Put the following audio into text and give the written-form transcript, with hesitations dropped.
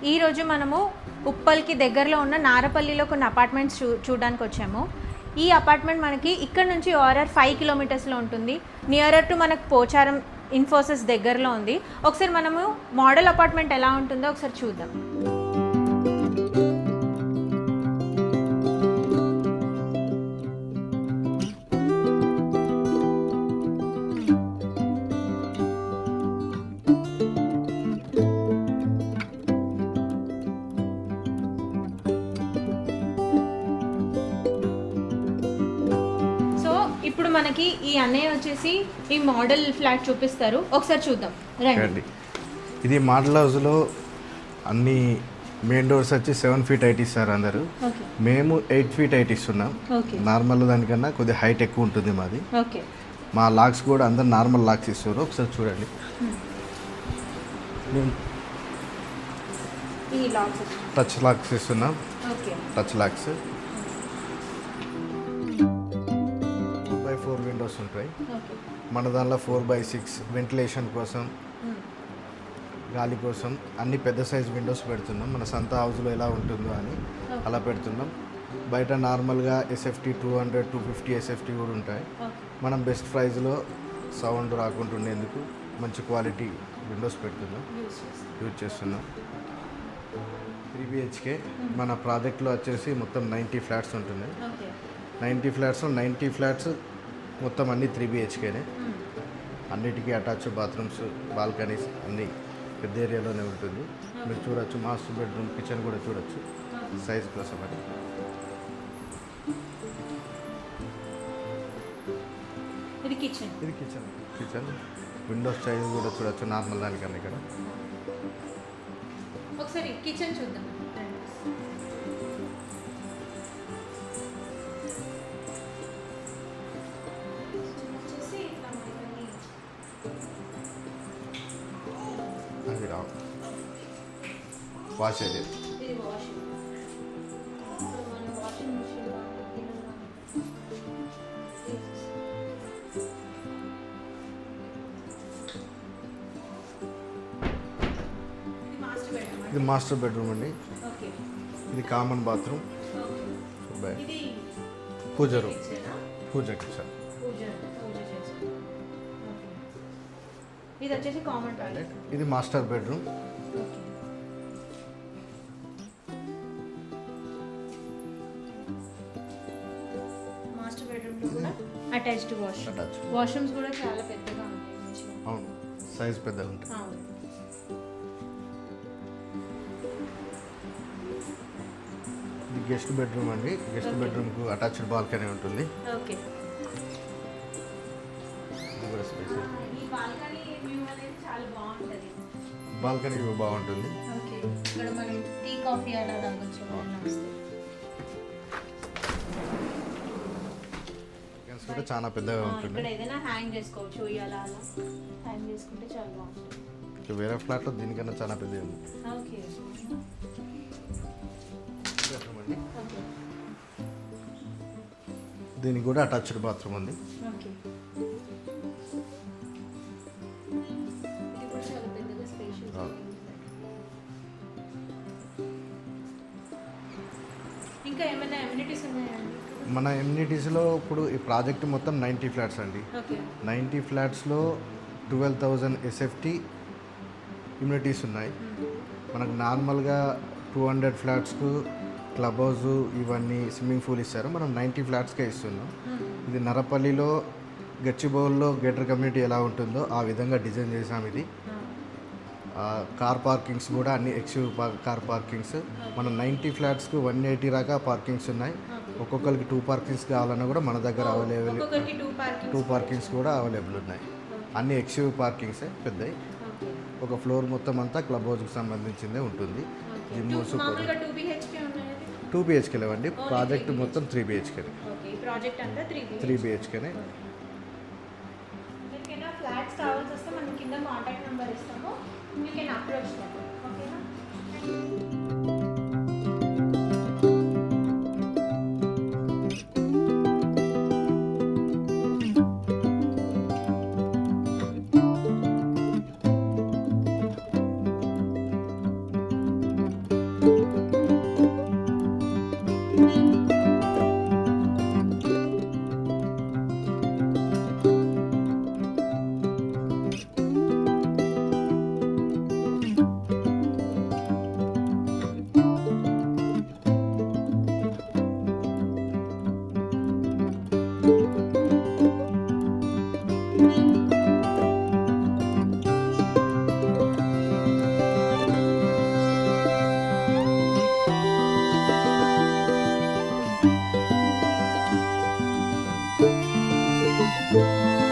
ఈరోజు మనము ఉప్పల్కి దగ్గరలో ఉన్న నారపల్లిలో కొన్ని అపార్ట్మెంట్స్ చూడడానికి వచ్చాము. ఈ అపార్ట్మెంట్ మనకి ఇక్కడ నుంచి ఓఆర్ఆర్ 5 కిలోమీటర్స్లో ఉంటుంది. నియరర్ టు మనకు పోచారం ఇన్ఫోసిస్ దగ్గరలో ఉంది. ఒకసారి మనము మోడల్ అపార్ట్మెంట్ ఎలా ఉంటుందో ఒకసారి చూద్దాం. ఇప్పుడు మనకి ఈ అన్నయ్య వచ్చేసి ఈ మోడల్ ఫ్లాట్ చూపిస్తారు, ఒకసారి చూద్దాం రండి. ఇది మోడల్ హౌస్లో అన్ని మెయిన్ డోర్స్ వచ్చి 7 feet హైట్ ఇస్తారు అందరూ. మేము 8 feet హైట్ ఇస్తున్నాం. నార్మల్ దానికన్నా కొద్దిగా హైట్ ఎక్కువ ఉంటుంది మాది. మా లాక్స్ కూడా అందరు నార్మల్ లాక్స్ ఇస్తారు, ఒకసారి చూడండి. టచ్ లాక్స్ ఇస్తున్నాం, టచ్ లాక్స్ 4 విండోస్ ఉంటాయి. మన దానిలో 4/6 వెంటిలేషన్ కోసం, గాలి కోసం అన్ని పెద్ద సైజ్ విండోస్ పెడుతున్నాం. మన సొంత హౌస్లో ఎలా ఉంటుందో అని అలా పెడుతున్నాం. బయట నార్మల్గా SFT 200, 250 SFT కూడా ఉంటాయి. మనం బెస్ట్ ప్రైస్లో సౌండ్ రాకుండా ఉండేందుకు మంచి క్వాలిటీ విండోస్ పెడుతున్నాం, యూజ్ చేస్తున్నాం. 3 BHK మన ప్రాజెక్ట్లో వచ్చేసి మొత్తం 90 ఫ్లాట్స్ ఉంటున్నాయి. 90 ఫ్లాట్స్లో 90 ఫ్లాట్స్ మొత్తం అన్ని 3 BHKనే. అన్నిటికీ అటాచ్ బాత్రూమ్స్, బాల్కనీస్ అన్నీ పెద్ద ఏరియాలోనే ఉంటుంది. మీరు చూడొచ్చు, మాస్టర్ బెడ్రూమ్, కిచెన్ కూడా చూడొచ్చు సైజ్ కోసం అని. ఇది కిచెన్, కిచెన్ విండోస్ సైజ్ కూడా చూడొచ్చు నార్మల్ దానికన్నా. ఇక్కడ ఒకసారి కిచెన్ చూద్దాం. వాష్ ఏరియా, ఇది మాస్టర్ బెడ్రూమ్ అండి. ఇది కామన్ బాత్రూమ్, పూజ రూమ్, పూజ కిచెన్. ఇది వచ్చేసి కామన్ టాయిలెట్. ఇది మాస్టర్ బెడ్రూమ్. మాస్టర్ బెడ్రూమ్ లో కూడా అటాచ్డ్ వాష్రూమ్స్ కూడా చాలా పెద్దగా ఉంటాయి. అవును, సైజ్ పెద్దగా ఉంటుంది. ఇది గెస్ట్ బెడ్రూమ్ అండి. గెస్ట్ బెడ్రూమ్ కు అటాచ్డ్ బాల్కనీ ఉంటుంది. ఓకే, ఇది కూడా స్పేస్. ఈ బాల్కనీ వ్యూ అనేది చాలా బాగుంటది. బాల్కనీ వ్యూ బాగుంటుంది. ఓకే, ఇక్కడ మనం టీ కాఫీ అలా తాగొచ్చు. కూడా చాలా పెద్దగా ఉంటుంది. ఇక్కడ ఏదైనా హ్యాంగ్ చేసుకోవచ్చు, ఇలా అలా హ్యాంగ్ చేసుకుంటే చాలా బాగుంటుంది. వేరే ఫ్లాట్లో దీనికన్నా చాలా పెద్దగా ఉంది. ఓకే, దీనికి కూడా అటాచ్డ్ బాత్రూమ్ ఉంది. ఓకే, ఇది కూడా చాలా పెద్దగా స్పేషియస్. ఇంకా ఏమైనా ఎమ్యూనిటీస్ ఉన్నాయండి? మన ఎమ్యూనిటీస్లో ఇప్పుడు ఈ ప్రాజెక్ట్ మొత్తం 90 ఫ్లాట్స్ అండి. 90 ఫ్లాట్స్లో 12,000 SFT ఇమ్యూనిటీస్ ఉన్నాయి. మనకు నార్మల్గా 200 ఫ్లాట్స్కు క్లబ్ హౌస్ ఇవన్నీ స్విమ్మింగ్ పూల్ ఇస్తారు. మనం 90 ఫ్లాట్స్కే ఇస్తున్నాం. ఇది నరపల్లిలో గచ్చిబౌల్లో గేటర్ కమ్యూనిటీ ఎలా ఉంటుందో ఆ విధంగా డిజైన్ చేసాం. ఇది కార్ పార్కింగ్స్ కూడా అన్ని ఎక్స్యూవ్ కార్ పార్కింగ్స్. మన 90 ఫ్లాట్స్కు 180 దాకా పార్కింగ్స్ ఉన్నాయి. ఒక్కొక్కరికి 2 పార్కింగ్స్ కావాలన్నా కూడా మన దగ్గర అవైలబుల్ 2 పార్కింగ్స్ కూడా అవైలబుల్ ఉన్నాయి. అన్ని ఎక్స్యూవ్ పార్కింగ్సే పెద్దవి. ఒక ఫ్లోర్ మొత్తం అంతా క్లబ్ హౌస్కి సంబంధించిందే ఉంటుంది. జిమ్ 2 BHK లేవండి. ప్రాజెక్ట్ మొత్తం 3 BHK. 3 BHKనే. ఫ్లాట్స్ కావాల్సి వస్తే మనం కింద కాంటాక్ట్ నెంబర్ ఇస్తాము, యూ కెన్ అప్రోచ్ దెమ్. ఓకేనా? Thank you.